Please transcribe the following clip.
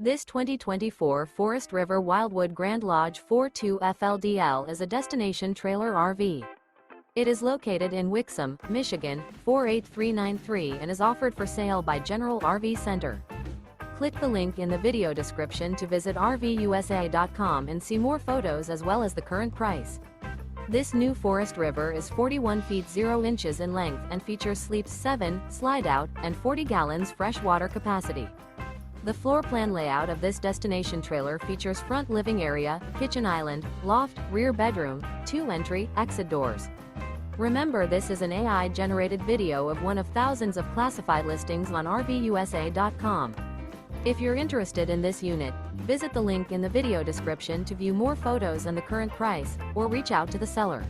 This 2024 Forest River Wildwood Grand Lodge 42 FLDL is a destination trailer RV. It is located in Wixom, Michigan, 48393 and is offered for sale by General RV Center. Click the link in the video description to visit RVUSA.com and see more photos as well as the current price. This new Forest River is 41 feet 0 inches in length and features sleeps 7, slide-out, and 40 gallons fresh water capacity. The floor plan layout of this destination trailer features front living area, kitchen island, loft, rear bedroom, 2 entry, exit doors. Remember, this is an AI-generated video of one of thousands of classified listings on RVUSA.com. If you're interested in this unit, visit the link in the video description to view more photos and the current price, or reach out to the seller.